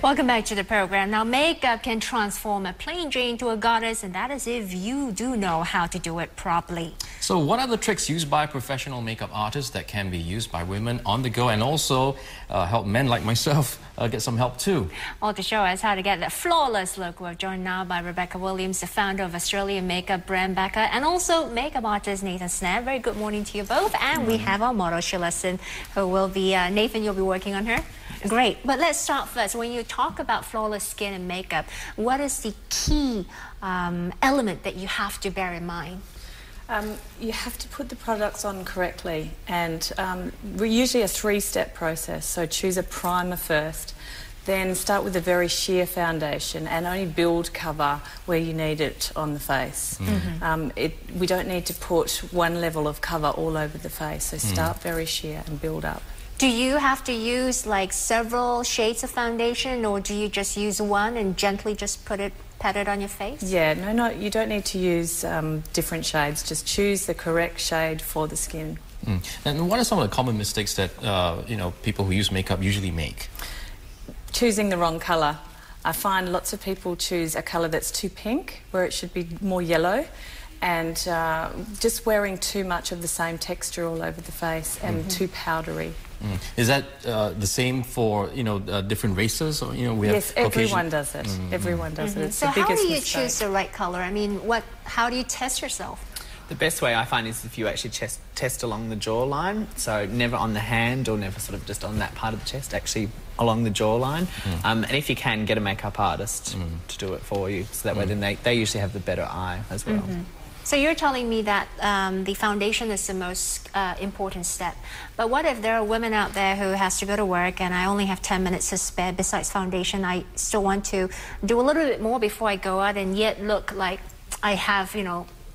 Welcome back to the program. Now, makeup can transform a plain Jane into a goddess, and that is if you do know how to do it properly. So what are the tricks used by professional makeup artists that can be used by women on the go and also help men like myself get some help too? Well, to show us how to get that flawless look, we're joined now by Rebecca Williams, the founder of Australian makeup brand Becca, and also makeup artist Nathan Snap. Very good morning to you both. And we have our model, Sheila Sin, who will be, Nathan, you'll be working on her? Great. But let's start first. When you talk about flawless skin and makeup, what is the key element that you have to bear in mind? You have to put the products on correctly, and we're usually a three-step process. So choose a primer first, then start with a very sheer foundation and only build cover where you need it on the face. We don't need to put one level of cover all over the face, so start very sheer and build up. Do you have to use like several shades of foundation, or do you just use one and gently just pat it on your face? Yeah, no, you don't need to use different shades. Just choose the correct shade for the skin. And what are some of the common mistakes that people who use makeup usually make? Choosing the wrong colour. I find lots of people choose a colour that's too pink, where it should be more yellow, and just wearing too much of the same texture all over the face and too powdery. Is that the same for different races? Or we yes, have everyone does it. Everyone does it. It's so the biggest how do you mistake. choose the right colour? I mean, how do you test yourself? The best way I find is if you actually test along the jawline, so never on the hand or never sort of just on that part of the chest, actually along the jawline. And if you can, get a makeup artist to do it for you, so that way then they usually have the better eye as well. So you're telling me that the foundation is the most important step. But what if there are women out there who has to go to work and I only have 10 minutes to spare besides foundation? I still want to do a little bit more before I go out and yet look like I have,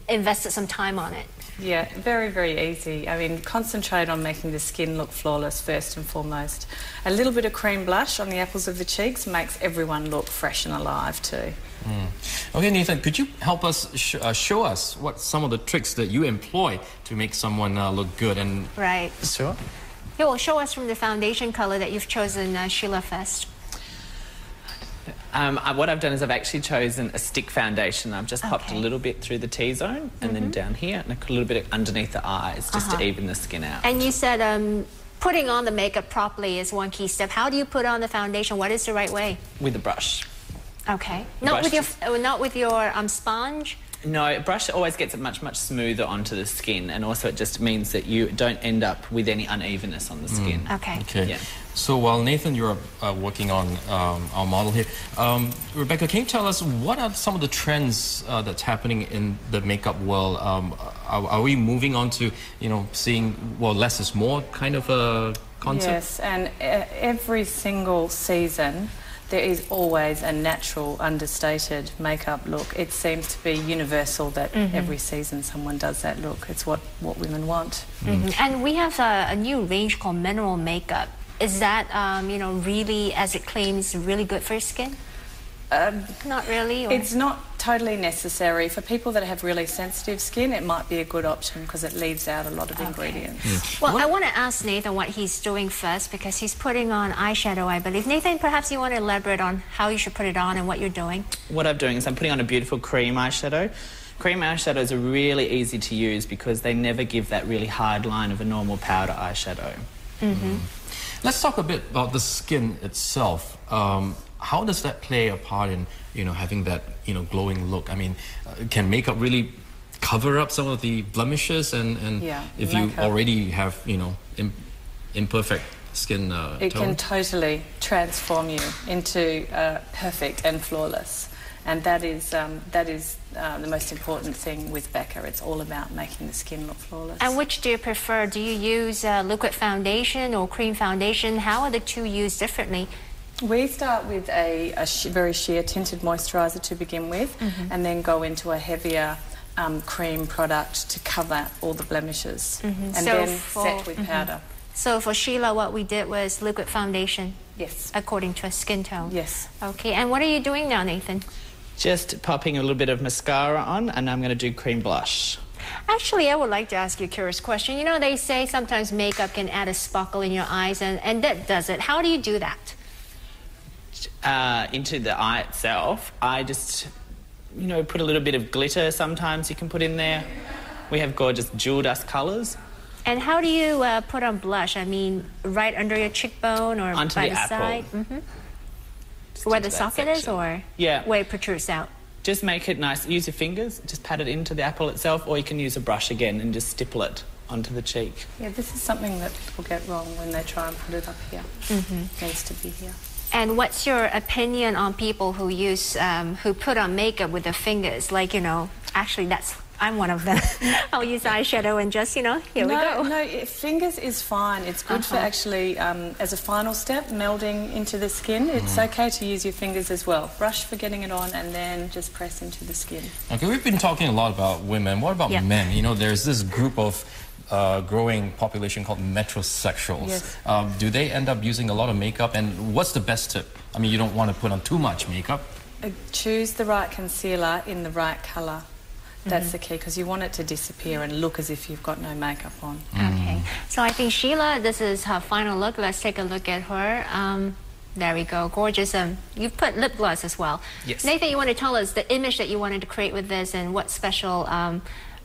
invested some time on it. Yeah, very, very easy. I mean, concentrate on making the skin look flawless first and foremost. A little bit of cream blush on the apples of the cheeks makes everyone look fresh and alive too. Okay, Nathan, could you help us show us what some of the tricks that you employ to make someone look good? And Right. Sure. Yeah, well, show us from the foundation colour that you've chosen, Sheila, first. What I've done is I've actually chosen a stick foundation. I've just popped a little bit through the T-zone and then down here and a little bit underneath the eyes just to even the skin out. And you said putting on the makeup properly is one key step. How do you put on the foundation? What is the right way? With a brush. Okay. Not with your sponge? No, brush always gets it much smoother onto the skin, and also it just means that you don't end up with any unevenness on the skin. Okay. Yeah. So while Nathan, you're working on our model here, Rebecca, can you tell us what are some of the trends that's happening in the makeup world? Are we moving on to seeing less is more kind of a concept? Yes, and every single season there is always a natural, understated makeup look. It seems to be universal that every season someone does that look. It's what women want. And we have a new range called mineral makeup. Is that, really, as it claims, really good for your skin? Not really? Or? It's not totally necessary. For people that have really sensitive skin, it might be a good option because it leaves out a lot of ingredients. Well, I want to ask Nathan what he's doing first because he's putting on eyeshadow, I believe. Nathan, perhaps you want to elaborate on how you should put it on and what you're doing? What I'm doing is I'm putting on a beautiful cream eyeshadow. Cream eyeshadows are really easy to use because they never give that really hard line of a normal powder eyeshadow. Let's talk a bit about the skin itself. How does that play a part in, having that, glowing look? I mean, can makeup really cover up some of the blemishes? And if you already have, imperfect skin tone? It can totally transform you into perfect and flawless. And that is the most important thing with Becca. It's all about making the skin look flawless. And which do you prefer? Do you use liquid foundation or cream foundation? How are the two used differently? We start with a very sheer tinted moisturiser to begin with, and then go into a heavier cream product to cover all the blemishes, and then set with powder. So for Sheila, what we did was liquid foundation? Yes. According to a skin tone? Yes. Okay, and what are you doing now, Nathan? Just popping a little bit of mascara on, and I'm going to do cream blush. Actually, I would like to ask you a curious question. They say sometimes makeup can add a sparkle in your eyes, and that does it. How do you do that? into the eye itself, I just, you know, put a little bit of glitter sometimes you can put in there. We have gorgeous jewel dust colours. And how do you put on blush? I mean, right under your cheekbone or Onto by the the apple. side? Where the into that socket is, section. or Yeah. where it protrudes out? Just make it nice. Use your fingers, just pat it into the apple itself, or you can use a brush again and just stipple it onto the cheek. Yeah, this is something that people get wrong when they try and put it up here. It needs to be here. And what's your opinion on people who use who put on makeup with their fingers? Like, you know, actually I'm one of them. I'll use eyeshadow and just, you know, here we go. No, fingers is fine. It's good for actually, as a final step, melding into the skin. It's okay to use your fingers as well. Brush for getting it on and then just press into the skin. Okay, we've been talking a lot about women. What about men? You know, there's this group of growing population called metrosexuals. Yes. Do they end up using a lot of makeup? And what's the best tip? I mean, you don't want to put on too much makeup. Choose the right concealer in the right colour. That's the key, because you want it to disappear and look as if you've got no makeup on. Okay, so I think Sheila, this is her final look. Let's take a look at her. There we go, gorgeous. You've put lip gloss as well. Yes. Nathan, you want to tell us the image that you wanted to create with this and what special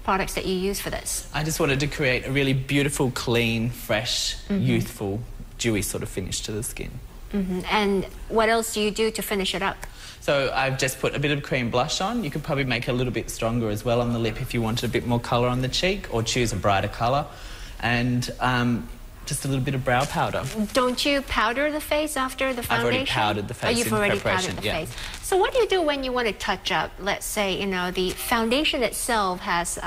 products that you use for this? I just wanted to create a really beautiful, clean, fresh, youthful, dewy sort of finish to the skin. And what else do you do to finish it up? So I've just put a bit of cream blush on. You could probably make it a little bit stronger as well on the lip if you wanted a bit more colour on the cheek, or choose a brighter colour. And just a little bit of brow powder. Don't you powder the face after the foundation? I've already powdered the face. Oh, you've in already preparation. powdered the face. So what do you do when you want to touch up? Let's say, you know, the foundation itself has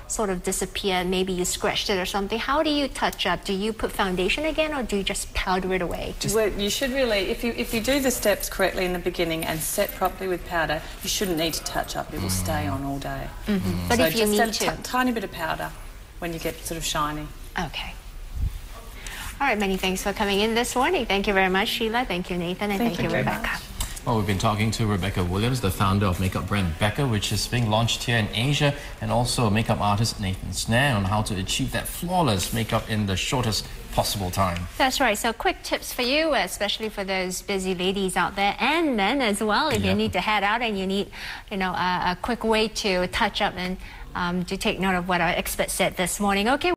sort of disappeared. Maybe you scratched it or something. How do you touch up? Do you put foundation again, or do you just powder it away? Well, you should really, if you do the steps correctly in the beginning and set properly with powder, you shouldn't need to touch up. It will stay on all day. But So if you just need a to. tiny bit of powder when you get sort of shiny. Okay. All right, many thanks for coming in this morning. Thank you very much, Sheila. Thank you, Nathan. And thank you, very Rebecca. much. Well, we've been talking to Rebecca Williams, the founder of makeup brand Becca, which is being launched here in Asia, and also makeup artist Nathan Snare on how to achieve that flawless makeup in the shortest possible time. That's right. So quick tips for you, especially for those busy ladies out there and men as well. If you need to head out and you need, you know, a quick way to touch up, and do take note of what our expert said this morning. Okay.